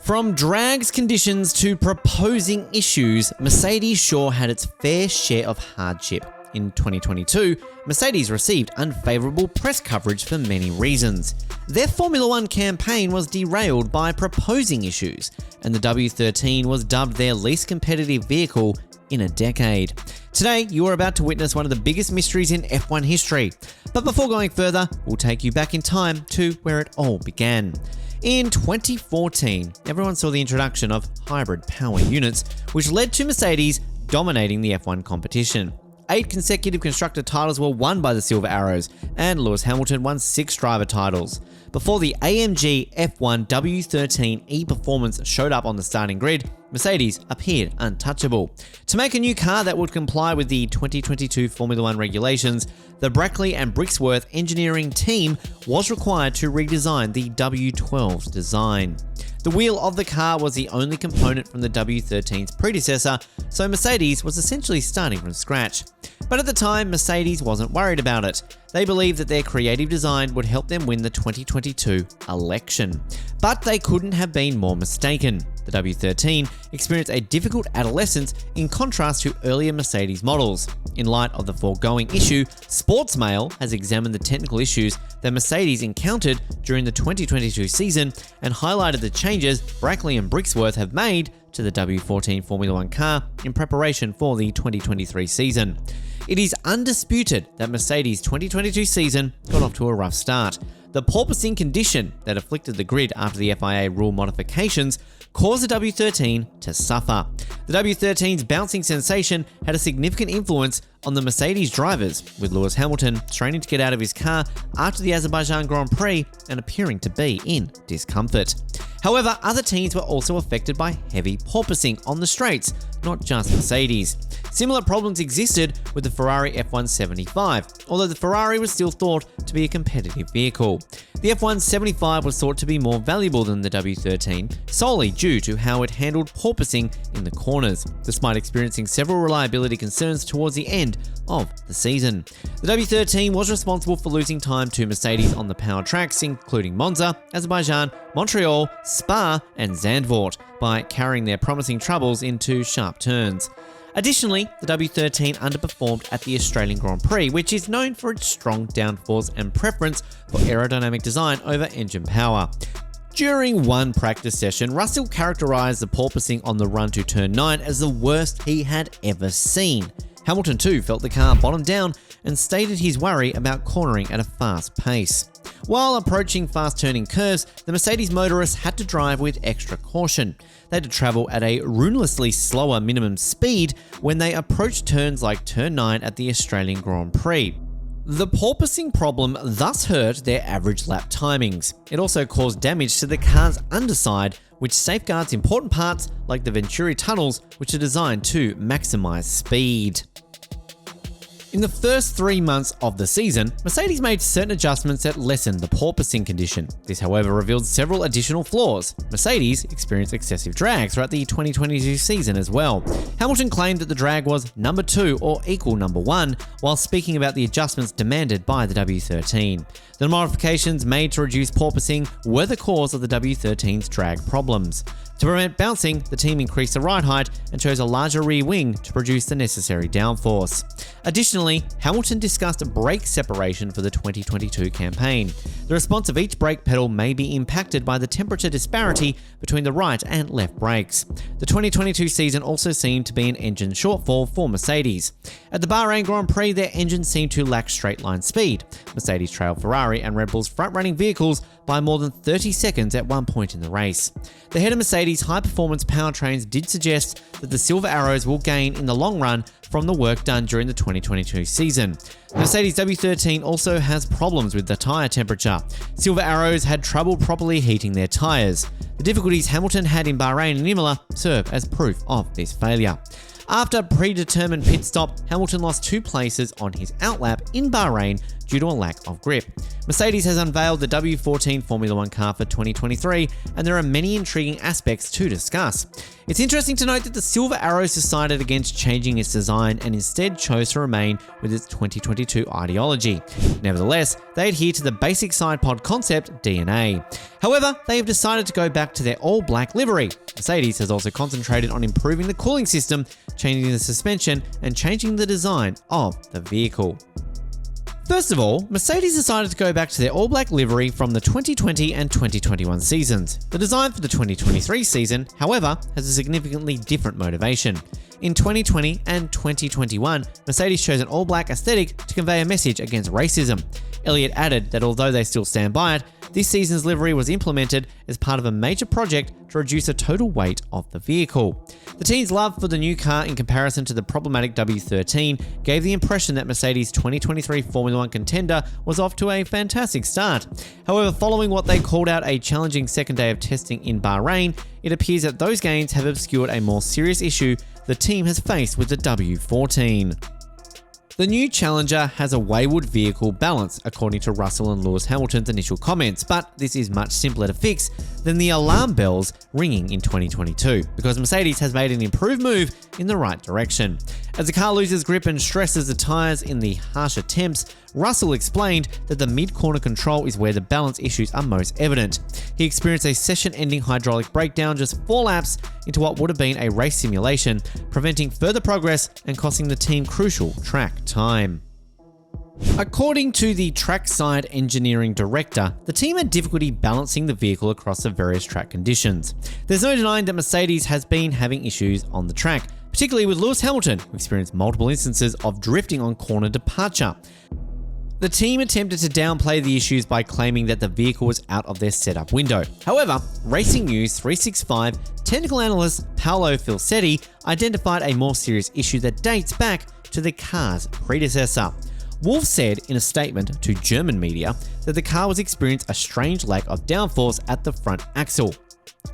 From drags conditions to proposing issues, Mercedes sure had its fair share of hardship. In 2022, Mercedes received unfavourable press coverage for many reasons. Their Formula One campaign was derailed by proposing issues, and the W13 was dubbed their least competitive vehicle in a decade. Today, you are about to witness one of the biggest mysteries in F1 history. But before going further, we'll take you back in time to where it all began. In 2014, everyone saw the introduction of hybrid power units, which led to Mercedes dominating the F1 competition. 8 consecutive constructor titles were won by the Silver Arrows, and Lewis Hamilton won 6 driver titles. Before the AMG F1 W13 E-Performance showed up on the starting grid, Mercedes appeared untouchable. To make a new car that would comply with the 2022 Formula One regulations, the Brackley and Brixworth engineering team was required to redesign the W12's design. The wheel of the car was the only component from the W13's predecessor, so Mercedes was essentially starting from scratch. But at the time, Mercedes wasn't worried about it. They believed that their creative design would help them win the 2022 election. But they couldn't have been more mistaken. The W13 experienced a difficult adolescence in contrast to earlier Mercedes models. In light of the foregoing issue, Sportsmail has examined the technical issues that Mercedes encountered during the 2022 season and highlighted the changes Brackley and Brixworth have made to the W14 Formula One car in preparation for the 2023 season. It is undisputed that Mercedes' 2022 season got off to a rough start. The porpoising condition that afflicted the grid after the FIA rule modifications caused the W13 to suffer. The W13's bouncing sensation had a significant influence on the Mercedes drivers, with Lewis Hamilton straining to get out of his car after the Azerbaijan Grand Prix and appearing to be in discomfort. However, other teams were also affected by heavy porpoising on the straights, not just Mercedes. Similar problems existed with the Ferrari F175, although the Ferrari was still thought to be a competitive vehicle. The F175 was thought to be more valuable than the W13, solely due to how it handled porpoising in the corners, despite experiencing several reliability concerns towards the end of the season. The W13 was responsible for losing time to Mercedes on the power tracks, including Monza, Azerbaijan, Montreal, Spa, and Zandvoort, by carrying their promising troubles into sharp turns. Additionally, the W13 underperformed at the Australian Grand Prix, which is known for its strong downforce and preference for aerodynamic design over engine power. During one practice session, Russell characterised the porpoising on the run to turn 9 as the worst he had ever seen. Hamilton too felt the car bottomed down and stated his worry about cornering at a fast pace. While approaching fast-turning curves, the Mercedes motorists had to drive with extra caution. They had to travel at a ruinously slower minimum speed when they approached turns like turn 9 at the Australian Grand Prix. The porpoising problem thus hurt their average lap timings. It also caused damage to the car's underside, which safeguards important parts like the Venturi tunnels, which are designed to maximize speed. In the first 3 months of the season, Mercedes made certain adjustments that lessened the porpoising condition. This, however, revealed several additional flaws. Mercedes experienced excessive drag throughout the 2022 season as well. Hamilton claimed that the drag was number 2 or equal number 1, while speaking about the adjustments demanded by the W13. The modifications made to reduce porpoising were the cause of the W13's drag problems. To prevent bouncing, the team increased the ride height and chose a larger rear wing to produce the necessary downforce. Additionally, Hamilton discussed brake separation for the 2022 campaign. The response of each brake pedal may be impacted by the temperature disparity between the right and left brakes. The 2022 season also seemed to be an engine shortfall for Mercedes. At the Bahrain Grand Prix, their engines seemed to lack straight-line speed. Mercedes trailed Ferrari and Red Bull's front-running vehicles by more than 30 seconds at one point in the race. The head of Mercedes' high-performance powertrains did suggest that the Silver Arrows will gain in the long run from the work done during the 2022 season. The Mercedes W13 also has problems with the tyre temperature. Silver Arrows had trouble properly heating their tyres. The difficulties Hamilton had in Bahrain and Imola serve as proof of this failure. After a predetermined pit stop, Hamilton lost 2 places on his outlap in Bahrain due to a lack of grip. Mercedes has unveiled the W14 Formula One car for 2023, and there are many intriguing aspects to discuss. It's interesting to note that the Silver Arrows decided against changing its design and instead chose to remain with its 2022 2022 ideology. Nevertheless, they adhere to the basic side pod concept DNA. However, they have decided to go back to their all-black livery. Mercedes has also concentrated on improving the cooling system, changing the suspension, and changing the design of the vehicle. First of all, Mercedes decided to go back to their all-black livery from the 2020 and 2021 seasons. The design for the 2023 season, however, has a significantly different motivation. In 2020 and 2021, Mercedes chose an all-black aesthetic to convey a message against racism. Elliott added that although they still stand by it, this season's livery was implemented as part of a major project to reduce the total weight of the vehicle. The team's love for the new car in comparison to the problematic W13 gave the impression that Mercedes' 2023 Formula 1 contender was off to a fantastic start. However, following what they called out a challenging second day of testing in Bahrain, it appears that those gains have obscured a more serious issue the team has faced with the W14. The new Challenger has a wayward vehicle balance, according to Russell and Lewis Hamilton's initial comments, but this is much simpler to fix than the alarm bells ringing in 2022, because Mercedes has made an improved move in the right direction. As the car loses grip and stresses the tyres in the harsher temps, Russell explained that the mid-corner control is where the balance issues are most evident. He experienced a session-ending hydraulic breakdown just 4 laps into what would have been a race simulation, preventing further progress and costing the team crucial track time. According to the trackside engineering director, the team had difficulty balancing the vehicle across the various track conditions. There's no denying that Mercedes has been having issues on the track, particularly with Lewis Hamilton, who experienced multiple instances of drifting on corner departure. The team attempted to downplay the issues by claiming that the vehicle was out of their setup window. However, Racing News 365 technical analyst Paolo Filsetti identified a more serious issue that dates back to the car's predecessor. Wolff said in a statement to German media that the car was experiencing a strange lack of downforce at the front axle.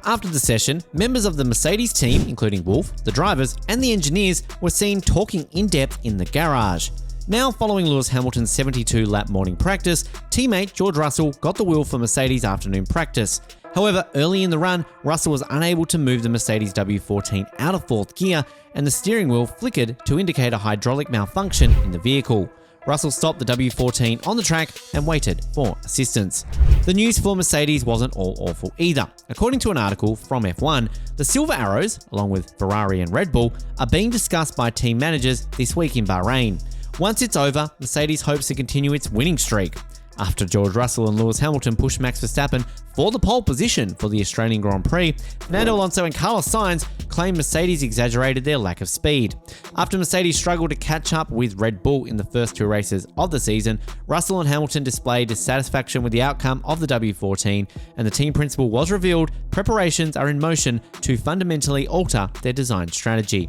After the session, members of the Mercedes team, including Wolff, the drivers, and the engineers, were seen talking in depth in the garage. Now, following Lewis Hamilton's 72-lap morning practice, teammate George Russell got the wheel for Mercedes' afternoon practice. However, early in the run, Russell was unable to move the Mercedes W14 out of 4th gear, and the steering wheel flickered to indicate a hydraulic malfunction in the vehicle. Russell stopped the W14 on the track and waited for assistance. The news for Mercedes wasn't all awful either. According to an article from F1, the Silver Arrows, along with Ferrari and Red Bull, are being discussed by team managers this week in Bahrain. Once it's over, Mercedes hopes to continue its winning streak. After George Russell and Lewis Hamilton pushed Max Verstappen for the pole position for the Australian Grand Prix, Fernando Alonso and Carlos Sainz claimed Mercedes exaggerated their lack of speed. After Mercedes struggled to catch up with Red Bull in the first 2 races of the season, Russell and Hamilton displayed dissatisfaction with the outcome of the W14, and the team principal was revealed preparations are in motion to fundamentally alter their design strategy.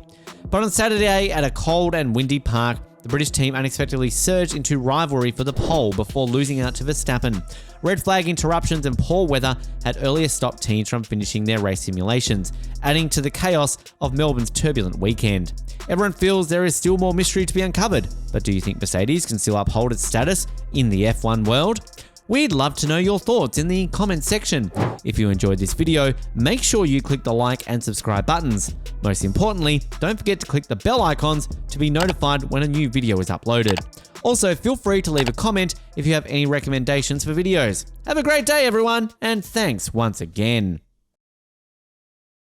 But on Saturday, at a cold and windy park, the British team unexpectedly surged into rivalry for the pole before losing out to Verstappen. Red flag interruptions and poor weather had earlier stopped teams from finishing their race simulations, adding to the chaos of Melbourne's turbulent weekend. Everyone feels there is still more mystery to be uncovered, but do you think Mercedes can still uphold its status in the F1 world? We'd love to know your thoughts in the comments section. If you enjoyed this video, make sure you click the like and subscribe buttons. Most importantly, don't forget to click the bell icons to be notified when a new video is uploaded. Also, feel free to leave a comment if you have any recommendations for videos. Have a great day, everyone, and thanks once again.